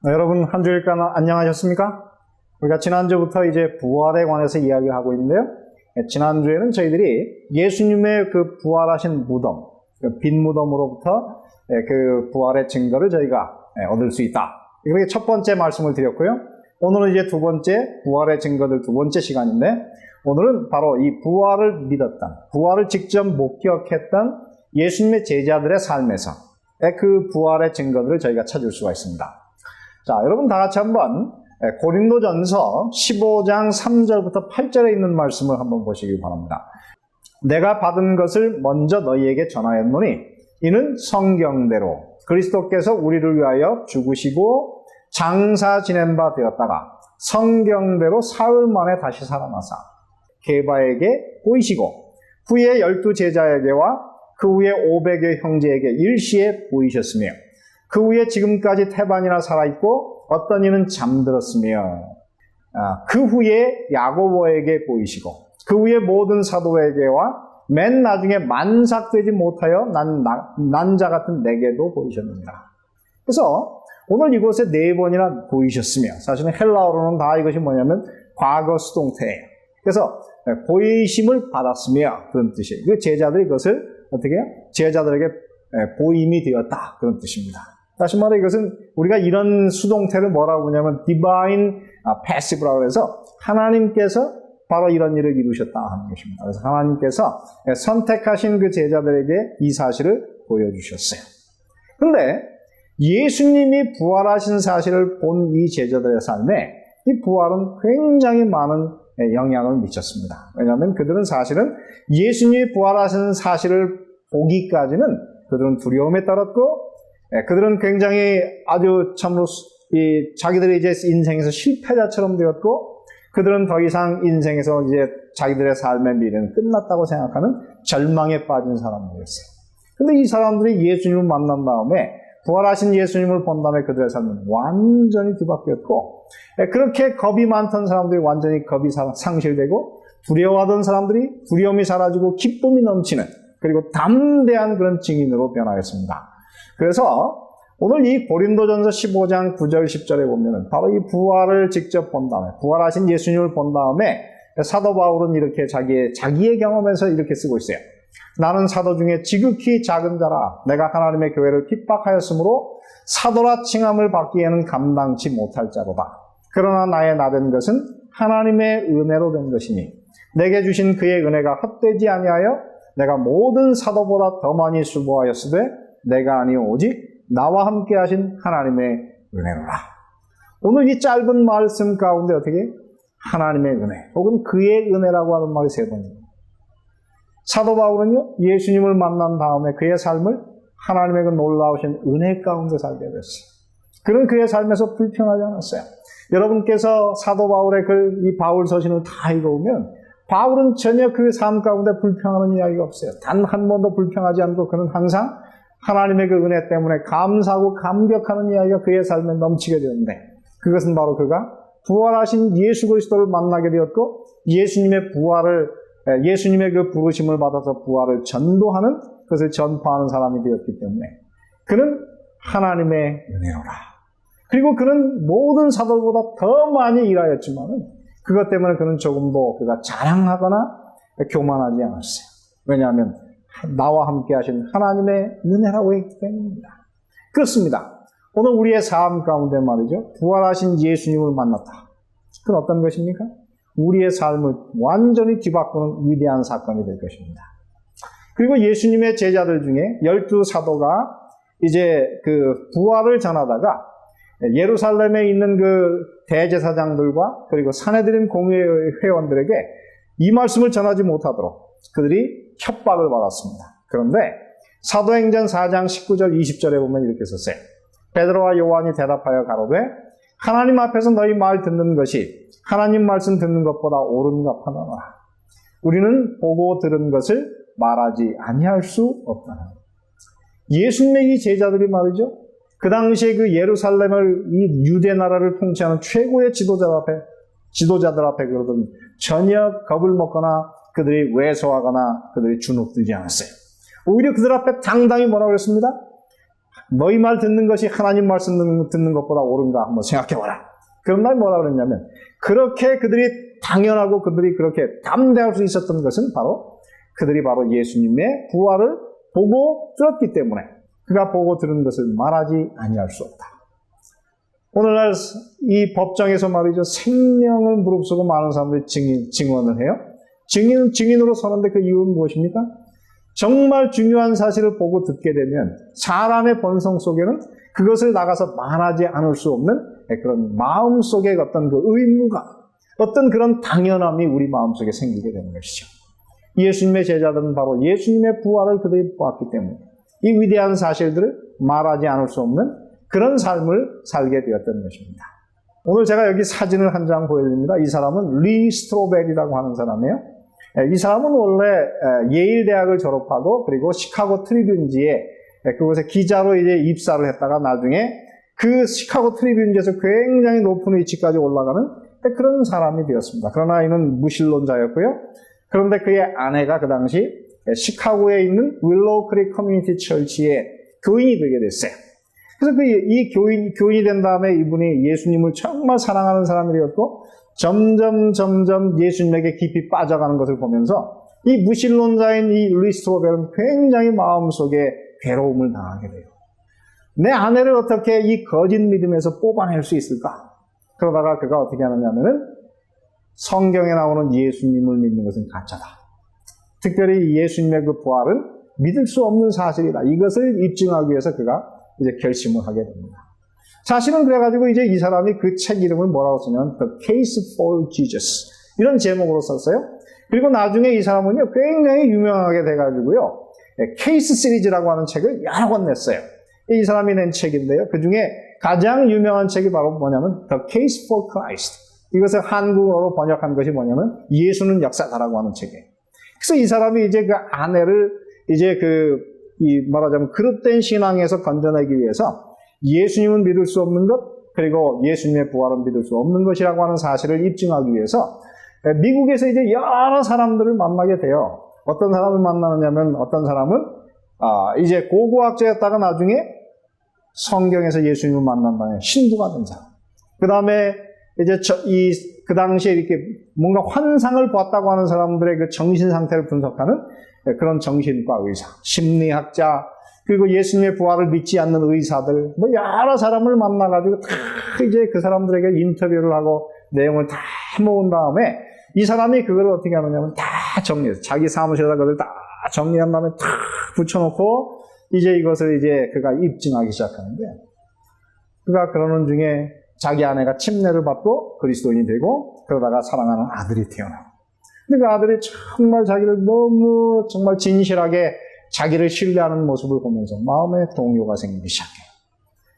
여러분 한 주일간 안녕하셨습니까? 우리가 지난주부터 이제 부활에 관해서 이야기하고 있는데요. 지난주에는 저희들이 예수님의 그 부활하신 무덤, 빈 무덤으로부터 그 부활의 증거를 저희가 얻을 수 있다. 이게 첫 번째 말씀을 드렸고요. 오늘은 이제 두 번째 부활의 증거들 두 번째 시간인데, 오늘은 바로 이 부활을 믿었던, 부활을 직접 목격했던 예수님의 제자들의 삶에서 그 부활의 증거들을 저희가 찾을 수가 있습니다. 자, 여러분 다 같이 한번 고린도전서 15장 3절부터 8절에 있는 말씀을 한번 보시기 바랍니다. 내가 받은 것을 먼저 너희에게 전하였노니 이는 성경대로 그리스도께서 우리를 위하여 죽으시고 장사 지낸 바 되었다가 성경대로 사흘 만에 다시 살아나사 게바에게 보이시고 후에 12 제자에게와 그 후에 500여 형제에게 일시에 보이셨으며 그 후에 지금까지 태반이나 살아있고 어떤 이는 잠들었으며 그 후에 야고보에게 보이시고 그 후에 모든 사도에게와 맨 나중에 만삭되지 못하여 난 자 같은 내게도 보이셨느니라. 그래서 오늘 이곳에 4번이나 보이셨으며, 사실은 헬라어로는 다 이것이 뭐냐면 과거 수동태예요. 그래서 보이심을 받았으며 그런 뜻이에요. 그 제자들이 그것을 어떻게 해요? 제자들에게 보임이 되었다, 그런 뜻입니다. 다시 말해 이것은 우리가 이런 수동태를 뭐라고 하냐면 divine passive라고 해서 하나님께서 바로 이런 일을 이루셨다 하는 것입니다. 그래서 하나님께서 선택하신 그 제자들에게 이 사실을 보여주셨어요. 그런데 예수님이 부활하신 사실을 본 이 제자들의 삶에 이 부활은 굉장히 많은 영향을 미쳤습니다. 왜냐하면 그들은 사실은 예수님이 부활하신 사실을 보기까지는 그들은 두려움에 떨었고, 그들은 굉장히 아주 참으로 자기들이 이제 인생에서 실패자처럼 되었고, 그들은 더 이상 인생에서 이제 자기들의 삶의 미래는 끝났다고 생각하는 절망에 빠진 사람들이었어요. 근데 이 사람들이 예수님을 만난 다음에, 부활하신 예수님을 본 다음에 그들의 삶은 완전히 뒤바뀌었고, 그렇게 겁이 많던 사람들이 완전히 겁이 상실되고, 두려워하던 사람들이 두려움이 사라지고 기쁨이 넘치는, 그리고 담대한 그런 증인으로 변화했습니다. 그래서 오늘 이 고린도전서 15장 9절 10절에 보면은 바로 이 부활을 직접 본 다음에, 부활하신 예수님을 본 다음에 사도 바울은 이렇게 자기의 경험에서 이렇게 쓰고 있어요. 나는 사도 중에 지극히 작은 자라 내가 하나님의 교회를 핍박하였으므로 사도라 칭함을 받기에는 감당치 못할 자로다. 그러나 나의 나된 것은 하나님의 은혜로 된 것이니 내게 주신 그의 은혜가 헛되지 아니하여 내가 모든 사도보다 더 많이 수고하였으되 내가 아니오 오직 나와 함께 하신 하나님의 은혜로라. 오늘 이 짧은 말씀 가운데 어떻게 하나님의 은혜 혹은 그의 은혜라고 하는 말이 3번입니다. 사도 바울은요, 예수님을 만난 다음에 그의 삶을 하나님의 그 놀라우신 은혜 가운데 살게 됐어요. 그런 그의 삶에서 불평하지 않았어요. 여러분께서 사도 바울의 이 바울 서신을 다 읽어보면 바울은 전혀 그 삶 가운데 불평하는 이야기가 없어요. 단 한 번도 불평하지 않고 그는 항상 하나님의 그 은혜 때문에 감사하고 감격하는 이야기가 그의 삶에 넘치게 되었는데, 그것은 바로 그가 부활하신 예수 그리스도를 만나게 되었고 예수님의 그 부르심을 받아서 부활을 전도하는, 그것을 전파하는 사람이 되었기 때문에 그는 하나님의 은혜로라. 그리고 그는 모든 사도보다 더 많이 일하였지만 그것 때문에 그는 조금도 그가 자랑하거나 교만하지 않았어요. 왜냐하면 나와 함께 하신 하나님의 은혜라고 했기 때문입니다. 그렇습니다. 오늘 우리의 삶 가운데 말이죠, 부활하신 예수님을 만났다. 그건 어떤 것입니까? 우리의 삶을 완전히 뒤바꾸는 위대한 사건이 될 것입니다. 그리고 예수님의 제자들 중에 12 사도가 이제 그 부활을 전하다가 예루살렘에 있는 그 대제사장들과 그리고 산헤드린 공회 회원들에게 이 말씀을 전하지 못하도록 그들이 협박을 받았습니다. 그런데 사도행전 4장 19절 20절에 보면 이렇게 썼어요. 베드로와 요한이 대답하여 가로되 하나님 앞에서 너희 말 듣는 것이 하나님 말씀 듣는 것보다 옳은가 하노라. 우리는 보고 들은 것을 말하지 아니할 수 없다. 예수님의 이 제자들이 말이죠, 그 당시에 그 예루살렘을, 이 유대 나라를 통치하는 최고의 지도자들 앞에 그러더니 전혀 겁을 먹거나 그들이 왜소하거나 그들이 주눅들지 않았어요. 오히려 그들 앞에 당당히 뭐라고 했습니다? 너희 말 듣는 것이 하나님 말씀 듣는 것보다 옳은가 한번 생각해봐라. 그런 날 뭐라 그랬냐면, 그렇게 그들이 당연하고 그들이 그렇게 담대할 수 있었던 것은 그들이 바로 예수님의 부활을 보고 들었기 때문에, 그가 보고 들은 것을 말하지 아니할 수 없다. 오늘날 이 법정에서 말이죠, 생명을 무릅쓰고 많은 사람들이 증언을 해요. 증인으로 서는데 그 이유는 무엇입니까? 정말 중요한 사실을 보고 듣게 되면 사람의 본성 속에는 그것을 나가서 말하지 않을 수 없는 그런 마음속의 어떤 그 의무감, 어떤 그런 당연함이 우리 마음속에 생기게 되는 것이죠. 예수님의 제자들은 바로 예수님의 부활을 그들이 보았기 때문에 이 위대한 사실들을 말하지 않을 수 없는 그런 삶을 살게 되었던 것입니다. 오늘 제가 여기 사진을 한 장 보여드립니다. 이 사람은 리 스트로벨이라고 하는 사람이에요. 이 사람은 원래 예일 대학을 졸업하고 그리고 시카고 트리뷴지에 그곳에 기자로 이제 입사를 했다가 나중에 그 시카고 트리뷴지에서 굉장히 높은 위치까지 올라가는 그런 사람이 되었습니다. 그러나 이는 무신론자였고요. 그런데 그의 아내가 그 당시 시카고에 있는 윌로우 크릭 커뮤니티 처치의 교인이 되게 됐어요. 그래서 이 교인이 된 다음에 이분이 예수님을 정말 사랑하는 사람이 되었고 점점 예수님에게 깊이 빠져가는 것을 보면서 이 무신론자인 이 리스트로벨은 굉장히 마음속에 괴로움을 당하게 돼요. 내 아내를 어떻게 이 거짓 믿음에서 뽑아낼 수 있을까? 그러다가 그가 어떻게 하느냐면은 성경에 나오는 예수님을 믿는 것은 가짜다. 특별히 예수님의 그 부활은 믿을 수 없는 사실이다. 이것을 입증하기 위해서 그가 이제 결심을 하게 됩니다. 사실은 그래가지고 이제 이 사람이 그 책 이름을 뭐라고 쓰냐면 The Case for Jesus 이런 제목으로 썼어요. 그리고 나중에 이 사람은요 굉장히 유명하게 돼가지고요 케이스 시리즈라고 하는 책을 여러 권 냈어요. 이 사람이 낸 책인데요. 그 중에 가장 유명한 책이 바로 뭐냐면 The Case for Christ. 이것을 한국어로 번역한 것이 뭐냐면 예수는 역사다라고 하는 책이에요. 그래서 이 사람이 이제 그 아내를 이제 말하자면 그릇된 신앙에서 건져내기 위해서 예수님은 믿을 수 없는 것, 그리고 예수님의 부활은 믿을 수 없는 것이라고 하는 사실을 입증하기 위해서 미국에서 이제 여러 사람들을 만나게 돼요. 어떤 사람을 만나느냐면 어떤 사람은 이제 고고학자였다가 나중에 성경에서 예수님을 만난 다음에 신부가 된 사람. 그 다음에 이제 그 당시에 이렇게 뭔가 환상을 봤다고 하는 사람들의 그 정신 상태를 분석하는 그런 정신과 의사, 심리학자, 그리고 예수님의 부활을 믿지 않는 의사들, 뭐 여러 사람을 만나가지고 다 이제 그 사람들에게 인터뷰를 하고 내용을 다 모은 다음에 이 사람이 그걸 어떻게 하느냐면 다 정리해서 자기 사무실에다 그걸 다 정리한 다음에 다 붙여놓고 이제 이것을 이제 그가 입증하기 시작하는데 그가 그러는 중에 자기 아내가 침례를 받고 그리스도인이 되고 그러다가 사랑하는 아들이 태어나고 근데 그 아들이 정말 자기를 너무 정말 진실하게 자기를 신뢰하는 모습을 보면서 마음에 동요가 생기기 시작해요.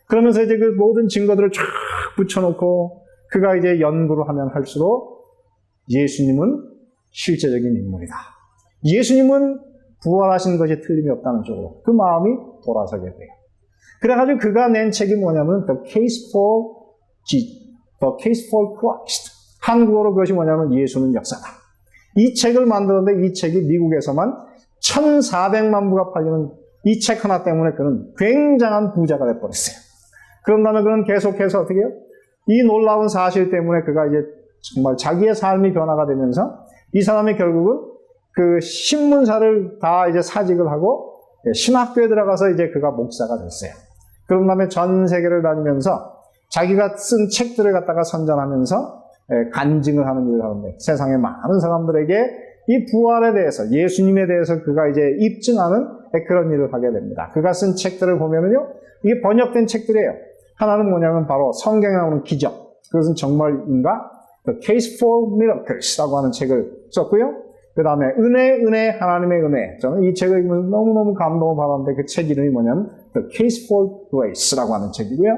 그러면서 이제 그 모든 증거들을 쫙 붙여놓고 그가 이제 연구를 하면 할수록 예수님은 실제적인 인물이다. 예수님은 부활하신 것이 틀림이 없다는 쪽으로 그 마음이 돌아서게 돼요. 그래가지고 그가 낸 책이 뭐냐면 The Case for Christ. 한국어로 그것이 뭐냐면 예수는 역사다. 이 책을 만들었는데 이 책이 미국에서만 1,400만 부가 팔리는 이 책 하나 때문에 그는 굉장한 부자가 돼버렸어요. 그런 다음에 그는 계속해서 어떻게 해요? 이 놀라운 사실 때문에 그가 이제 정말 자기의 삶이 변화가 되면서 이 사람이 결국은 그 신문사를 다 이제 사직을 하고 신학교에 들어가서 이제 그가 목사가 됐어요. 그런 다음에 전 세계를 다니면서 자기가 쓴 책들을 갖다가 선전하면서 간증을 하는 일을 하는데 세상의 많은 사람들에게 이 부활에 대해서 예수님에 대해서 그가 이제 입증하는 그런 일을 하게 됩니다. 그가 쓴 책들을 보면은요 이게 번역된 책들이에요. 하나는 뭐냐면 바로 성경에 나오는 기적. 그것은 정말인가? The Case for Miracles라고 하는 책을 썼고요. 그 다음에 은혜, 하나님의 은혜. 저는 이 책을 읽으면서 너무너무 감동을 받았는데 그 책 이름이 뭐냐면 The Case for Grace라고 하는 책이고요.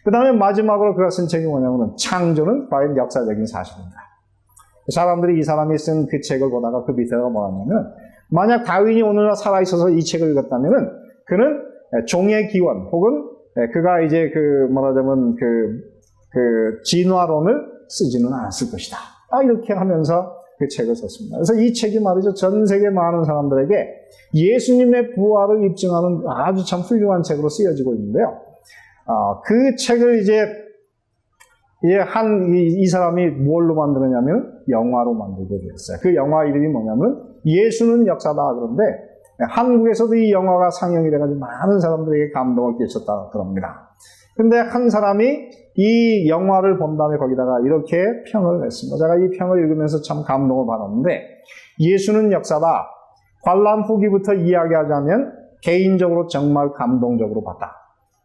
그 다음에 마지막으로 그가 쓴 책이 뭐냐면 창조는 과연 역사적인 사실인가. 사람들이 이 사람이 쓴 그 책을 보다가 그 밑에가 뭐냐면 만약 다윈이 오늘날 살아있어서 이 책을 읽었다면은 그는 종의 기원 혹은 그가 이제 말하자면 진화론을 쓰지는 않았을 것이다. 이렇게 하면서 그 책을 썼습니다. 그래서 이 책이 말이죠, 전 세계 많은 사람들에게 예수님의 부활을 입증하는 아주 참 훌륭한 책으로 쓰여지고 있는데요. 그 책을 이제 이 사람이 뭘로 만들었냐면 영화로 만들게 되었어요. 그 영화 이름이 뭐냐면 예수는 역사다. 그런데 한국에서도 이 영화가 상영이 돼가지고 많은 사람들에게 감동을 끼쳤다 그럽니다. 근데 한 사람이 이 영화를 본 다음에 거기다가 이렇게 평을 냈습니다. 제가 이 평을 읽으면서 참 감동을 받았는데, 예수는 역사다. 관람 후기부터 이야기하자면 개인적으로 정말 감동적으로 봤다.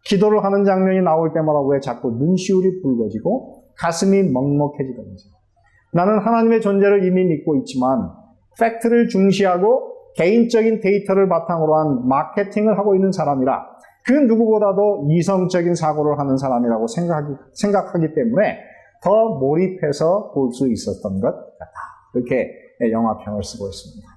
기도를 하는 장면이 나올 때마다 왜 자꾸 눈시울이 붉어지고 가슴이 먹먹해지던지. 나는 하나님의 존재를 이미 믿고 있지만 팩트를 중시하고 개인적인 데이터를 바탕으로 한 마케팅을 하고 있는 사람이라 그 누구보다도 이성적인 사고를 하는 사람이라고 생각하기 때문에 더 몰입해서 볼 수 있었던 것 같다. 이렇게 영화평을 쓰고 있습니다.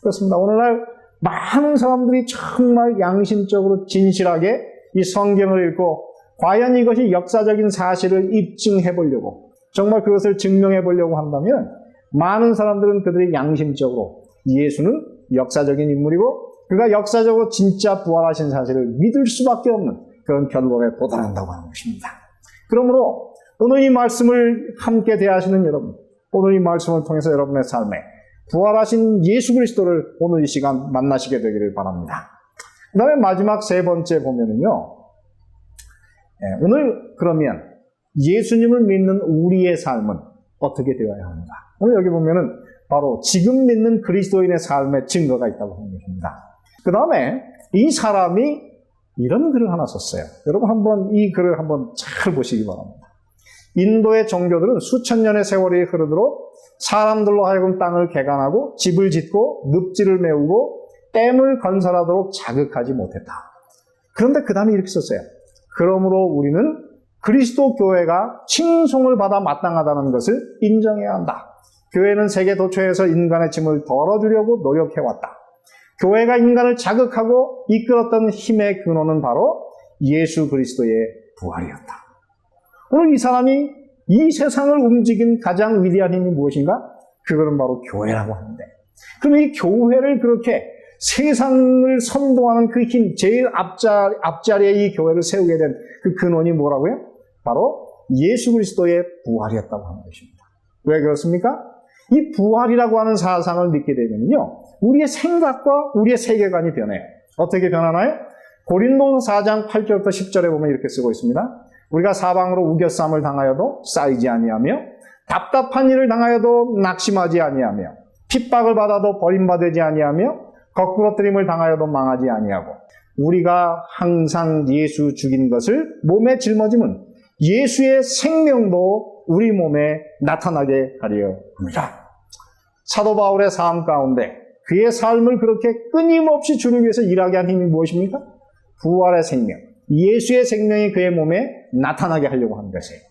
그렇습니다. 오늘날 많은 사람들이 정말 양심적으로 진실하게 이 성경을 읽고 과연 이것이 역사적인 사실을 입증해 보려고, 정말 그것을 증명해 보려고 한다면 많은 사람들은 그들이 양심적으로 예수는 역사적인 인물이고 그가 역사적으로 진짜 부활하신 사실을 믿을 수밖에 없는 그런 결론에 도달한다고 하는 것입니다. 그러므로 오늘 이 말씀을 함께 대하시는 여러분, 오늘 이 말씀을 통해서 여러분의 삶에 부활하신 예수 그리스도를 오늘 이 시간 만나시게 되기를 바랍니다. 그 다음에 마지막 세 번째 보면은요, 오늘 그러면 예수님을 믿는 우리의 삶은 어떻게 되어야 하는가? 오늘 여기 보면은 바로 지금 믿는 그리스도인의 삶의 증거가 있다고 하는 것입니다. 그 다음에 이 사람이 이런 글을 하나 썼어요. 여러분 한번 이 글을 한번 잘 보시기 바랍니다. 인도의 종교들은 수천 년의 세월이 흐르도록 사람들로 하여금 땅을 개간하고 집을 짓고 늪지를 메우고 댐을 건설하도록 자극하지 못했다. 그런데 그 다음에 이렇게 썼어요. 그러므로 우리는 그리스도 교회가 칭송을 받아 마땅하다는 것을 인정해야 한다. 교회는 세계 도처에서 인간의 짐을 덜어주려고 노력해왔다. 교회가 인간을 자극하고 이끌었던 힘의 근원은 바로 예수 그리스도의 부활이었다. 오늘 이 사람이 이 세상을 움직인 가장 위대한 힘이 무엇인가? 그거는 바로 교회라고 하는데, 그럼 이 교회를 그렇게 세상을 선동하는 그 힘, 제일 앞자리에 이 교회를 세우게 된 그 근원이 뭐라고요? 바로 예수 그리스도의 부활이었다고 하는 것입니다. 왜 그렇습니까? 이 부활이라고 하는 사상을 믿게 되면요, 우리의 생각과 우리의 세계관이 변해요. 어떻게 변하나요? 고린도서 4장 8절부터 10절에 보면 이렇게 쓰고 있습니다. 우리가 사방으로 우겨쌈을 당하여도 쌓이지 아니하며 답답한 일을 당하여도 낙심하지 아니하며 핍박을 받아도 버림받지 아니하며 거꾸러뜨림을 당하여도 망하지 아니하고 우리가 항상 예수 죽인 것을 몸에 짊어짐은 예수의 생명도 우리 몸에 나타나게 하려 합니다. 사도 바울의 삶 가운데 그의 삶을 그렇게 끊임없이 주를 위해서 일하게 한 힘이 무엇입니까? 부활의 생명, 예수의 생명이 그의 몸에 나타나게 하려고 하는 것이에요.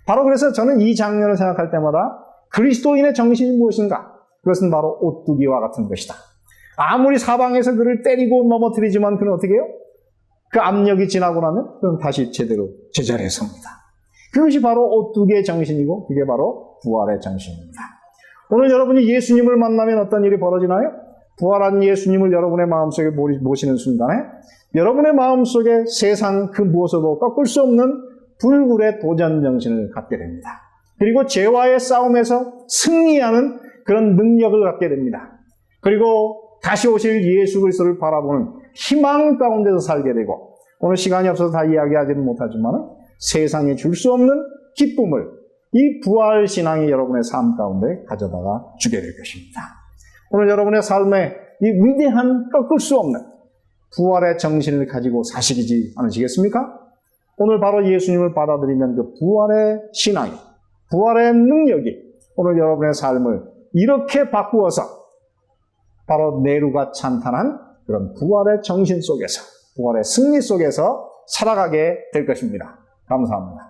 바로 그래서 저는 이 장면을 생각할 때마다 그리스도인의 정신이 무엇인가? 그것은 바로 오뚜기와 같은 것이다. 아무리 사방에서 그를 때리고 넘어뜨리지만 그는 어떻게 해요? 그 압력이 지나고 나면 그는 다시 제대로 제자리에 섭니다. 그것이 바로 오뚜기의 정신이고 그게 바로 부활의 정신입니다. 오늘 여러분이 예수님을 만나면 어떤 일이 벌어지나요? 부활한 예수님을 여러분의 마음속에 모시는 순간에 여러분의 마음속에 세상 그 무엇으로도 꺾을 수 없는 불굴의 도전 정신을 갖게 됩니다. 그리고 죄와의 싸움에서 승리하는 그런 능력을 갖게 됩니다. 그리고 다시 오실 예수 그리스도를 바라보는 희망 가운데서 살게 되고, 오늘 시간이 없어서 다 이야기하지는 못하지만 세상에 줄 수 없는 기쁨을 이 부활 신앙이 여러분의 삶 가운데 가져다가 주게 될 것입니다. 오늘 여러분의 삶에 이 위대한 꺾을 수 없는 부활의 정신을 가지고 사시지 않으시겠습니까? 오늘 바로 예수님을 받아들이면 그 부활의 신앙이, 부활의 능력이 오늘 여러분의 삶을 이렇게 바꾸어서 바로 내루가 찬탄한 그런 부활의 정신 속에서, 부활의 승리 속에서 살아가게 될 것입니다. 감사합니다.